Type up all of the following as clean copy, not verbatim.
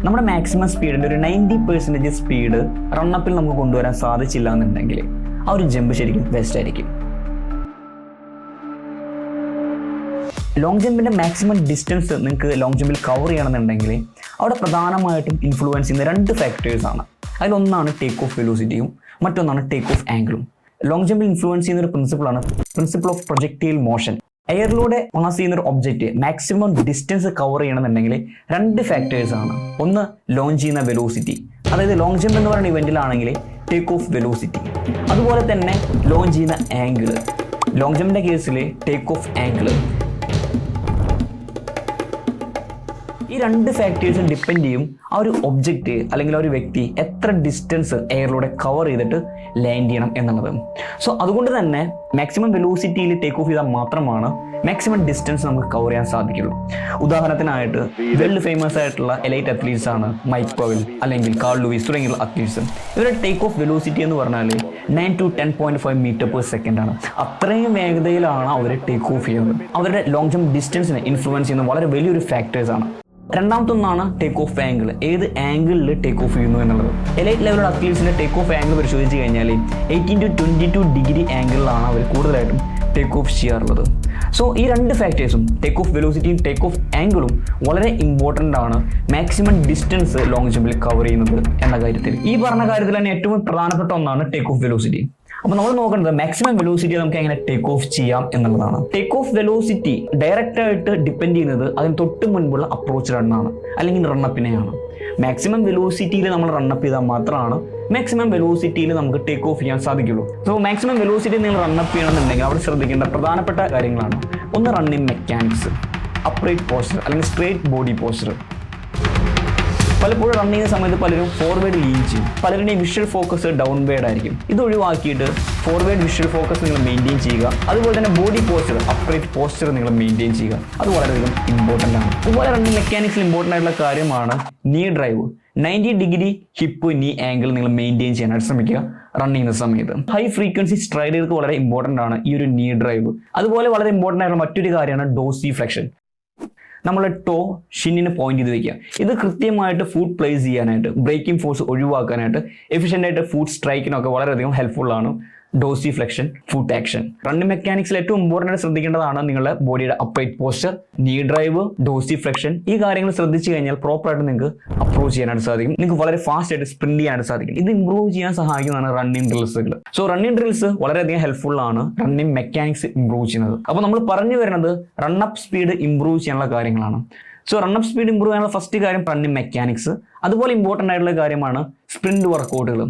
നമ്മുടെ മാക്സിമം സ്പീഡിൻ്റെ ഒരു 90% സ്പീഡ് റണ്ണപ്പിൽ നമുക്ക് കൊണ്ടുവരാൻ സാധിച്ചില്ല എന്നുണ്ടെങ്കിൽ ആ ഒരു ജമ്പ് ശരിക്കും വേസ്റ്റ് ആയിരിക്കും. ലോങ് ജമ്പിൻ്റെ മാക്സിമം ഡിസ്റ്റൻസ് നിങ്ങൾക്ക് ലോങ് ജമ്പിൽ കവർ ചെയ്യണമെന്നുണ്ടെങ്കിൽ അവിടെ പ്രധാനമായിട്ടും ഇൻഫ്ലുവൻസ് ചെയ്യുന്ന 2 ഫാക്ടേഴ്സാണ്. അതിലൊന്നാണ് ടേക്ക് ഓഫ് വെലോസിറ്റിയും മറ്റൊന്നാണ് ടേക്ക് ഓഫ് ആംഗിളും. ലോങ് ജമ്പിൽ ഇൻഫ്ലുവൻസ് ചെയ്യുന്ന ഒരു പ്രിൻസിപ്പിളാണ് പ്രിൻസിപ്പിൾ ഓഫ് പ്രൊജക്റ്റൈൽ മോഷൻ. എയറിലൂടെ പാസ് ചെയ്യുന്ന ഒരു ഒബ്ജക്റ്റ് മാക്സിമം ഡിസ്റ്റൻസ് കവർ ചെയ്യണമെന്നുണ്ടെങ്കിൽ 2 ഫാക്ടേഴ്സാണ്. ഒന്ന് ലോഞ്ച് ചെയ്യുന്ന വെലോസിറ്റി, അതായത് ലോങ് ജമ്പ് എന്ന് പറയുന്ന ഇവൻറ്റിലാണെങ്കിൽ ടേക്ക് ഓഫ് വെലോസിറ്റി, അതുപോലെ തന്നെ ലോഞ്ച് ചെയ്യുന്ന ആംഗിൾ. ലോങ് ജമ്പിൻ്റെ കേസിൽ ടേക്ക് ഓഫ് ആംഗിൾ. ഈ 2 ഫാക്ടേഴ്സും ഡിപ്പെൻഡ് ചെയ്യും ആ ഒരു ഒബ്ജക്റ്റ് അല്ലെങ്കിൽ ആ ഒരു വ്യക്തി എത്ര ഡിസ്റ്റൻസ് എയറിലൂടെ കവർ ചെയ്തിട്ട് ലാൻഡ് ചെയ്യണം എന്നുള്ളത്. സോ അതുകൊണ്ട് തന്നെ മാക്സിമം വെലോസിറ്റിയിൽ ടേക്ക് ഓഫ് ചെയ്താൽ മാത്രമാണ് മാക്സിമം ഡിസ്റ്റൻസ് നമുക്ക് കവർ ചെയ്യാൻ സാധിക്കുള്ളൂ. ഉദാഹരണത്തിനായിട്ട് വേൾഡ് ഫേമസ് ആയിട്ടുള്ള എലൈറ്റ് അത്ലീറ്റ്സ് ആണ് മൈക്ക് പവൽ അല്ലെങ്കിൽ കാൾ ലൂയിസ് തുടങ്ങിയുള്ള അത്ലീറ്റ്സ്. ഇവരുടെ ടേക്ക് ഓഫ് വെലോസിറ്റി എന്ന് പറഞ്ഞാൽ 9 to 10.5 മീറ്റർ/സെക്കൻഡ് ആണ്. അത്രയും വേഗതയിലാണ് അവർ ടേക്ക് ഓഫ് ചെയ്യുന്നത്. അവരുടെ ലോങ് ജമ്പ് ഡിസ്റ്റൻസിനെ ഇൻഫ്ലുവൻസ് ചെയ്യുന്ന വളരെ വലിയൊരു ഫാക്ടേഴ്സാണ്. രണ്ടാമത്തൊന്നാണ് ടേക്ക് ഓഫ് ആംഗിൾ. ഏത് ആംഗിളിൽ ടേക്ക് ഓഫ് ചെയ്യുന്നു എന്നുള്ളത്. എലൈറ്റ് ലെവലുള്ള അത്ലീറ്റ്സിൻ്റെ ടേക്ക് ഓഫ് ആംഗിൾ പരിശോധിച്ച് കഴിഞ്ഞാൽ 18 to 22 ഡിഗ്രി ആംഗിളിലാണ് അവർ കൂടുതലായിട്ടും ടേക്ക് ഓഫ് ചെയ്യാറുള്ളത്. സോ ഈ 2 ഫാക്ടേഴ്സും ടേക്ക് ഓഫ് വെലോസിറ്റിയും ടേക്ക് ഓഫ് ആംഗിളും വളരെ ഇമ്പോർട്ടൻ്റ് ആണ് മാക്സിമം ഡിസ്റ്റൻസ് ലോങ് ജമ്പിൽ കവർ ചെയ്യുന്നത് എന്ന കാര്യത്തിൽ. ഈ പറഞ്ഞ കാര്യത്തിൽ തന്നെ ഏറ്റവും പ്രധാനപ്പെട്ട ഒന്നാണ് ടേക്ക് ഓഫ് വെലോസിറ്റി. അപ്പോൾ നമ്മൾ നോക്കേണ്ടത് മാക്സിമം വെലോസിറ്റി നമുക്ക് എങ്ങനെ ടേക്ക് ഓഫ് ചെയ്യാം എന്നുള്ളതാണ്. ടേക്ക് ഓഫ് വെലോസിറ്റി ഡയറക്റ്റ് ആയിട്ട് ഡിപ്പെൻഡ് ചെയ്യുന്നത് അതിന് തൊട്ട് മുൻപുള്ള അപ്രോച്ച് റണ്ണാണ് അല്ലെങ്കിൽ റണ്ണപ്പിനെയാണ്. മാക്സിമം വെലോസിറ്റിയിൽ നമ്മൾ റണ്ണപ്പ് ചെയ്താൽ മാത്രമാണ് മാക്സിമം വെലോസിറ്റിയിൽ നമുക്ക് ടേക്ക് ഓഫ് ചെയ്യാൻ സാധിക്കുള്ളൂ. സോ മാക്സിമം വെലോസിറ്റി നിങ്ങൾ റണ്ണപ്പ് ചെയ്യണമെന്നുണ്ടെങ്കിൽ അവിടെ ശ്രദ്ധിക്കേണ്ട പ്രധാനപ്പെട്ട കാര്യങ്ങളാണ്. ഒന്ന് റണ്ണിങ് മെക്കാനിക്സ്, അപ്രൈറ്റ് പോസ്റ്റർ അല്ലെങ്കിൽ സ്ട്രേറ്റ് ബോഡി പോസ്റ്റർ. പലപ്പോഴും റൺ ചെയ്യുന്ന സമയത്ത് പലരും ഫോർവേഡ് ലീൻ ചെയ്യും. പലരുടെയും വിഷ്വൽ ഫോക്കസ് ഡൗൺ വേർഡ് ആയിരിക്കും. ഇത് ഒഴിവാക്കിയിട്ട് ഫോർവേഡ് വിഷ്വൽ ഫോക്കസ് നിങ്ങൾ മെയിൻറ്റെയിൻ ചെയ്യുക. അതുപോലെ തന്നെ ബോഡി പോസ്റ്റർ, അപ്രൈറ്റ് പോസ്റ്റർ നിങ്ങൾ മെയിൻറ്റെയിൻ ചെയ്യുക. അത് വളരെയധികം ഇമ്പോർട്ടൻ്റ് ആണ്. അതുപോലെ റണ്ണിങ് മെക്കാനിക്സിൽ ഇമ്പോർട്ടൻ്റ് ആയിട്ടുള്ള കാര്യമാണ് നീ ഡ്രൈവ്. 90 ഡിഗ്രി ഹിപ്പ് നീ ആംഗിൾ നിങ്ങൾ മെയിൻറ്റെയിൻ ചെയ്യാനായിട്ട് ശ്രമിക്കുക റൺ ചെയ്യുന്ന സമയത്ത്. ഹൈ ഫ്രീക്വൻസി സ്ട്രൈഡർക്ക് വളരെ ഇമ്പോർട്ടൻ്റ് ആണ് ഈ ഒരു നീ ഡ്രൈവ്. അതുപോലെ വളരെ ഇമ്പോർട്ടൻ്റ് ആയിട്ടുള്ള മറ്റൊരു കാര്യമാണ് ഡോസി ഫ്ലെക്ഷൻ. നമ്മൾ ടോ ഷിന്നിന് പോയിന്റ് ചെയ്ത് വെക്കുക. ഇത് കൃത്യമായിട്ട് ഫുഡ് പ്ലേസ് ചെയ്യാനായിട്ട്, ബ്രേക്കിംഗ് ഫോഴ്സ് ഒഴിവാക്കാനായിട്ട്, എഫിഷ്യൻ്റ് ആയിട്ട് ഫുഡ് സ്ട്രൈക്കിനൊക്കെ വളരെയധികം ഹെൽപ്ഫുൾ ആണ് dorsiflexion, foot action. Running മെക്കാനിക്സിൽ ഏറ്റവും ഇമ്പോർട്ടൻ്റ് ആയിട്ട് ശ്രദ്ധിക്കേണ്ടതാണ് നിങ്ങളുടെ ബോഡിയുടെ upright posture, knee drive, dorsiflexion. ഈ കാര്യങ്ങൾ ശ്രദ്ധിച്ചു കഴിഞ്ഞാൽ പ്രോപ്പറായിട്ട് നിങ്ങൾക്ക് അപ്രോച്ച് ചെയ്യാനായിട്ട് സാധിക്കും. നിങ്ങൾക്ക് വളരെ ഫാസ്റ്റ് ആയിട്ട് സ്പ്രിന്റ് ചെയ്യാനായിട്ട് സാധിക്കും. ഇത് ഇംപ്രൂവ് ചെയ്യാൻ സഹായിക്കുന്നതാണ് റണ്ണിങ് ഡ്രിൽസുകൾ. സോ റണ്ണിങ് ഡ്രിൽസ് വളരെയധികം ഹെൽപ്ഫുൾ ആണ് റണ്ണിങ് മെക്കാനിക്സ് ഇംപ്രൂവ് ചെയ്യുന്നത്. അപ്പോൾ നമ്മൾ പറഞ്ഞു വരുന്നത് റണ്ണപ്പ് സ്പീഡ് ഇംപ്രൂവ് ചെയ്യാനുള്ള കാര്യങ്ങളാണ്. സോ റണ്ണപ്പ് സ്പീഡ് ഇംപ്രൂവ് ചെയ്യാനുള്ള ഫസ്റ്റ് കാര്യം റണ്ണിങ് മെക്കാനിക്സ്. അതുപോലെ ഇമ്പോർട്ടൻ്റ് ആയിട്ടുള്ള കാര്യമാണ് സ്പ്രിന്റ് വർക്കൗട്ടുകൾ,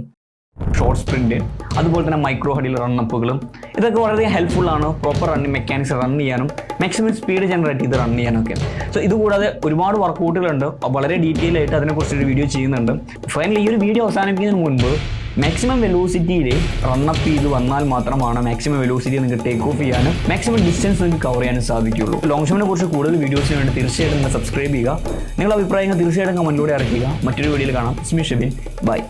ഷോർട്ട് സ്പ്രിന്റ്, അതുപോലെ തന്നെ മൈക്രോ ഹഡിൽ റണ്ണപ്പുകളും. ഇതൊക്കെ വളരെയധികം ഹെൽപ്ഫുൾ ആണ് പ്രോപ്പർ റണ്ണിങ് മെക്കാനിക്സ് റൺ ചെയ്യാനും മാക്സിമം സ്പീഡ് ജനറേറ്റ് ചെയ്ത് റൺ ചെയ്യാനൊക്കെ. സോ ഇതുകൂടാതെ ഒരുപാട് വർക്കൗട്ടുകളുണ്ട്. വളരെ ഡീറ്റെയിൽ ആയിട്ട് അതിനെക്കുറിച്ചൊരു വീഡിയോ ചെയ്യുന്നുണ്ട്. ഫൈനലി ഈ ഒരു വീഡിയോ അവസാനിപ്പിക്കുന്നതിന് മുൻപ് മാക്സിമം വെലോസിറ്റിയിൽ റണ്ണപ്പ് ചെയ്ത് വന്നാൽ മാത്രമാണ് മാക്സിമം വെലോസിറ്റി നിങ്ങൾക്ക് ടേക്ക് ഓഫ് ചെയ്യാനും മാക്സിമം ഡിസ്റ്റൻസ് നിങ്ങൾക്ക് കവർ ചെയ്യാനും സാധിക്കുള്ളൂ. ലോങ് ജമ്പിനെ കുറിച്ച് കൂടുതൽ വീഡിയോസിന് വേണ്ടി തീർച്ചയായിട്ടും സബ്സ്ക്രൈബ് ചെയ്യുക. നിങ്ങളുടെ അഭിപ്രായങ്ങൾ തീർച്ചയായിട്ടും കമന്റിലൂടെ അറിയിക്കുക. മറ്റൊരു വീഡിയോയിൽ കാണാം. സ്മി ഷെബിൻ, ബൈ.